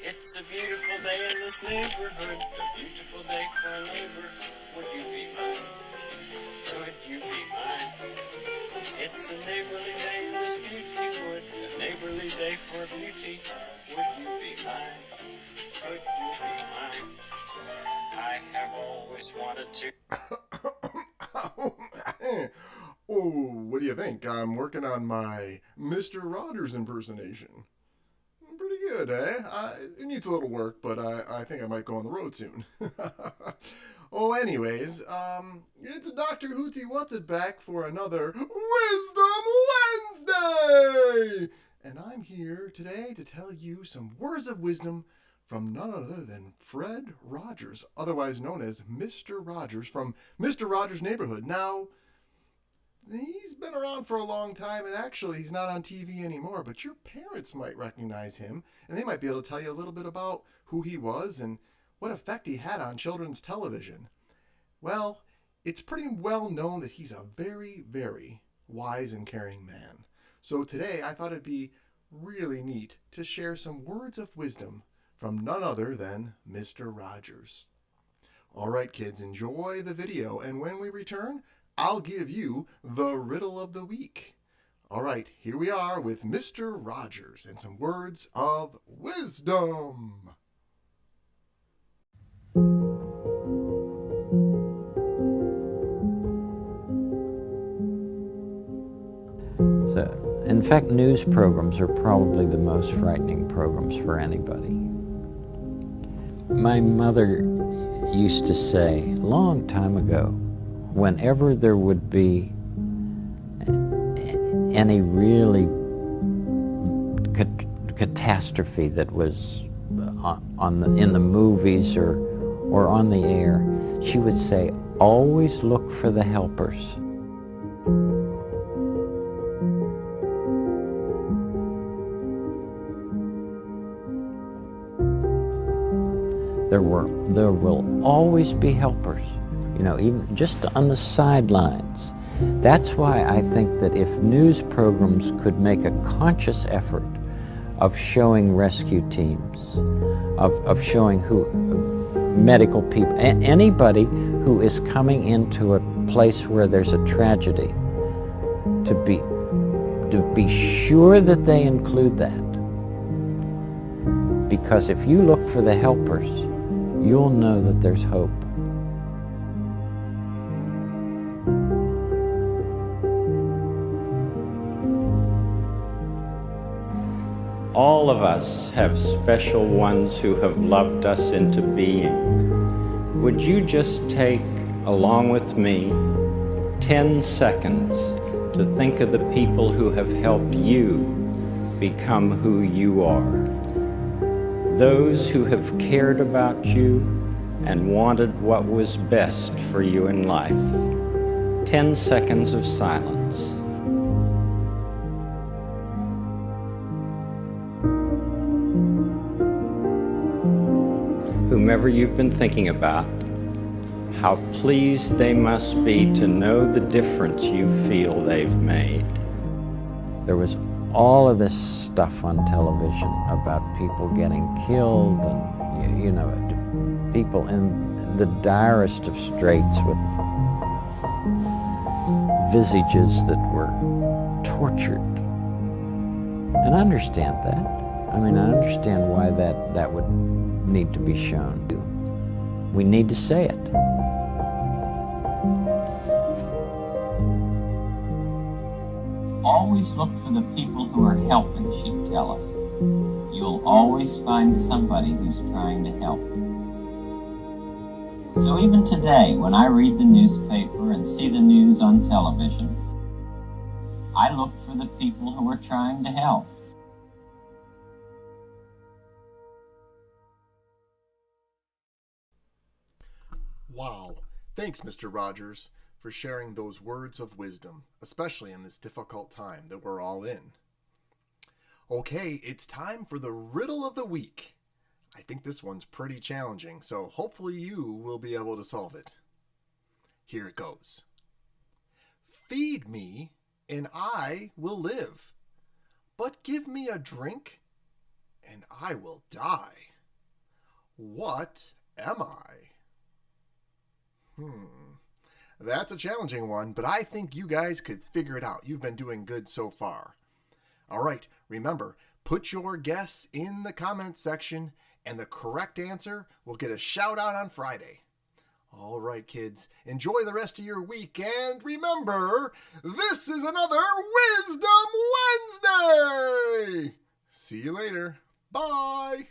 It's a beautiful day in this neighborhood, a beautiful day for a neighbor. Would you be mine? Would you be mine? It's a neighborly day in this beauty wood, a neighborly day for beauty. Would you be mine? Would you be mine? I have always wanted to. Oh, what do you think? I'm working on my Mr. Rogers impersonation. Pretty good, eh? It needs a little work, but I think I might go on the road soon. Oh, anyways, it's Dr. Hootie What's It back for another Wisdom Wednesday! And I'm here today to tell you some words of wisdom from none other than Fred Rogers, otherwise known as Mr. Rogers from Mr. Rogers' Neighborhood. Now, he's been around for a long time, and actually he's not on TV anymore, but your parents might recognize him, and they might be able to tell you a little bit about who he was and what effect he had on children's television. Well, it's pretty well known that he's a very, very wise and caring man. So today I thought it'd be really neat to share some words of wisdom from none other than Mr. Rogers. All right, kids, enjoy the video, and when we return, I'll give you the riddle of the week. All right, here we are with Mr. Rogers and some words of wisdom. So, in fact, news programs are probably the most frightening programs for anybody. My mother used to say, a long time ago, whenever there would be any really catastrophe that was in the movies or on the air, she would say, always look for the helpers. There will always be helpers, you know, even just on the sidelines. That's why I think that if news programs could make a conscious effort of showing rescue teams, of showing medical people, anybody who is coming into a place where there's a tragedy, to be sure that they include that. Because if you look for the helpers, you'll know that there's hope. All of us have special ones who have loved us into being. Would you just take, along with me, 10 seconds to think of the people who have helped you become who you are? Those who have cared about you and wanted what was best for you in life. 10 seconds of silence. Whomever you've been thinking about, how pleased they must be to know the difference you feel they've made. There was all of this stuff on television about people getting killed and, you know, people in the direst of straits with visages that were tortured. And I understand that. I mean, I understand why that would need to be shown. We need to say it. Always look for the people who are helping, she'd tell us. You'll always find somebody who's trying to help. So even today, when I read the newspaper and see the news on television, I look for the people who are trying to help. Wow. Thanks, Mr. Rogers, for sharing those words of wisdom, especially in this difficult time that we're all in. Okay, it's time for the riddle of the week. I think this one's pretty challenging, so hopefully you will be able to solve it. Here it goes. Feed me, and I will live, but give me a drink, and I will die. What am I? That's a challenging one, but I think you guys could figure it out. You've been doing good so far. All right, remember, put your guess in the comments section, and the correct answer will get a shout out on Friday. All right, kids, enjoy the rest of your week, and remember, this is another Wisdom Wednesday! See you later. Bye!